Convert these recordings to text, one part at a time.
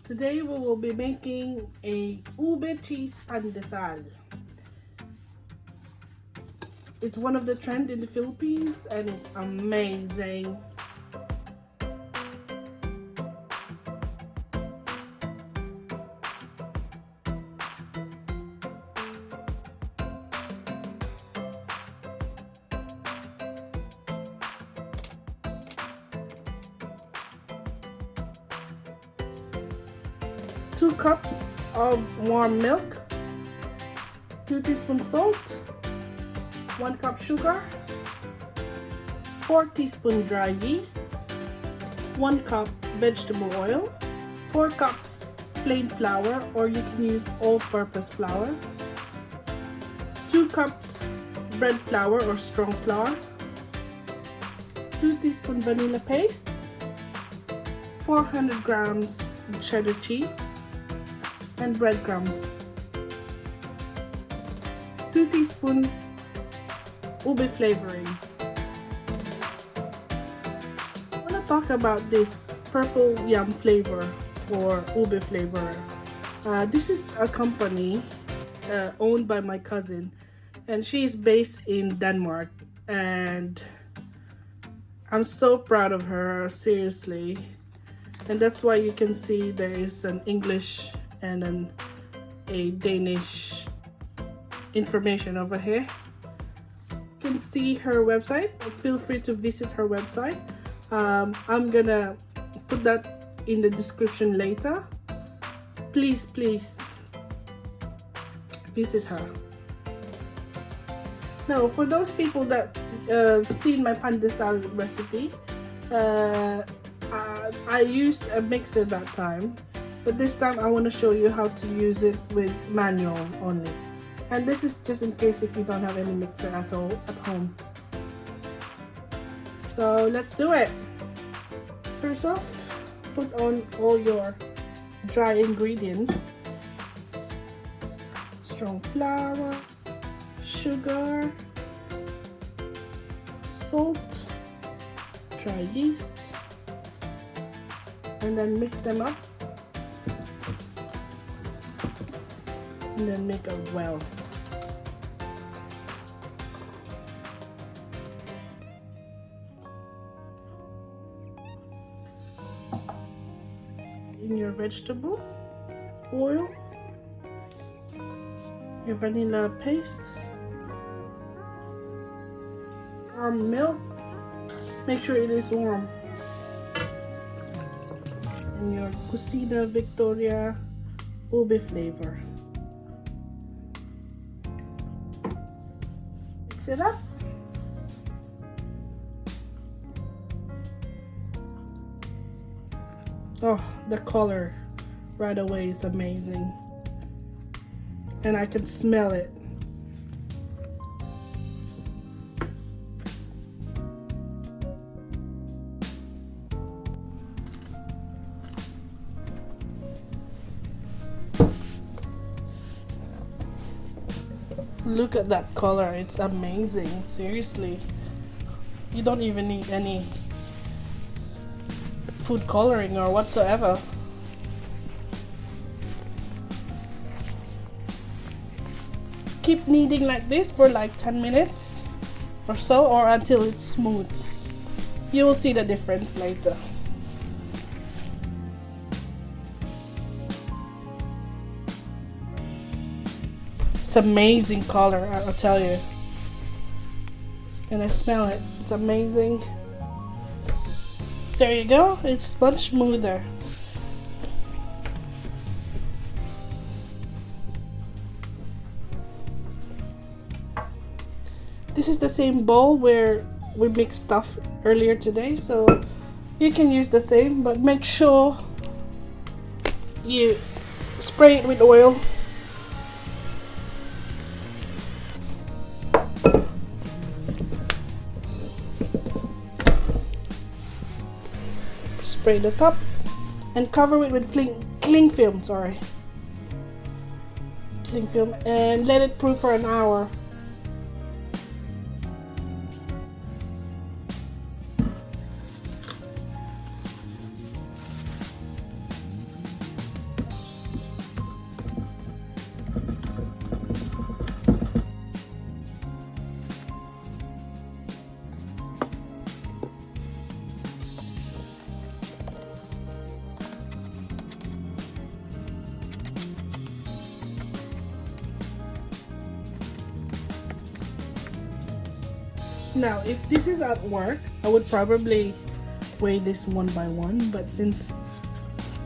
Today we will be making a Ube Cheese Pandesal. It's one of the trends in the Philippines and it's amazing. Two cups of warm milk, 2 teaspoons salt, 1 cup sugar, 4 teaspoons dry yeasts, 1 cup vegetable oil, 4 cups plain flour or you can use all-purpose flour, 2 cups bread flour or strong flour, 2 teaspoons vanilla paste, 400 grams cheddar cheese, and breadcrumbs, 2 teaspoons ube flavoring. I want to talk about this purple yum flavor or ube flavor. This is a company owned by my cousin, and she is based in Denmark, and I'm so proud of her, seriously. And that's why you can see there is an English and a Danish information over here. You can see her website. Feel free to visit her website. I'm gonna put that in the description later. Please visit her. Now, for those people that seen my pandesal recipe, I used a mixer that time, but this time I want to show you how to use it with manual only. And this is just in case if you don't have any mixer at all at home. So let's do it. First off, put on all your dry ingredients. Strong flour, sugar, salt, dry yeast, and then mix them up. And then make a well. In your vegetable oil, your vanilla paste, warm milk, make sure it is warm, and your kusinavictoria ube flavor. Mix it up. Oh, the color right away is amazing. And I can smell it. Look at that color, it's amazing, seriously. You don't even need any food coloring or whatsoever. Keep kneading like this for like 10 minutes or so, or until it's smooth. You will see the difference later. It's amazing color, I'll tell you. And I smell it. It's amazing. There you go. It's much smoother. This is the same bowl where we mixed stuff earlier today, so you can use the same, but make sure you spray it with oil. Spray the top and cover it with cling film, cling film, and let it proof for an hour. Now, if this is at work, I would probably weigh this one by one, but since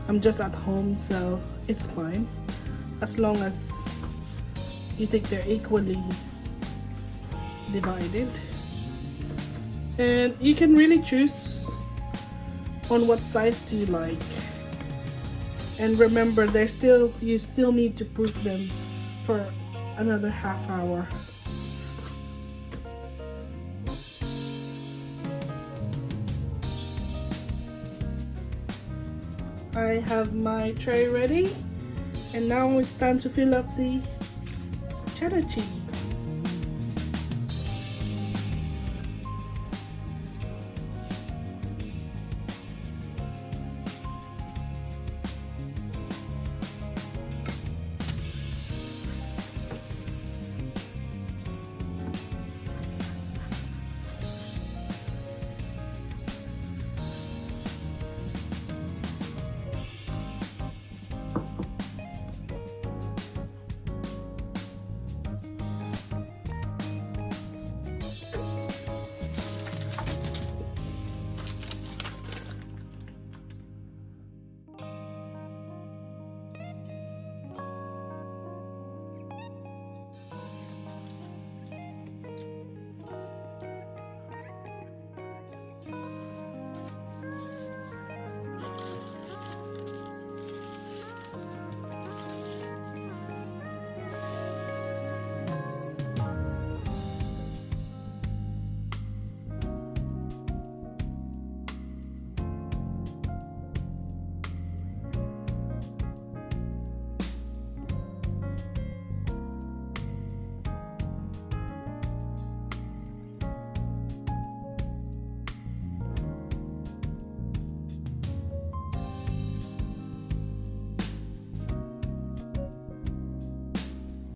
I'm just at home, so it's fine. As long as you think they're equally divided. And you can really choose on what size do you like. And remember, you still need to proof them for another half hour. I have my tray ready, and now it's time to fill up the cheddar cheese.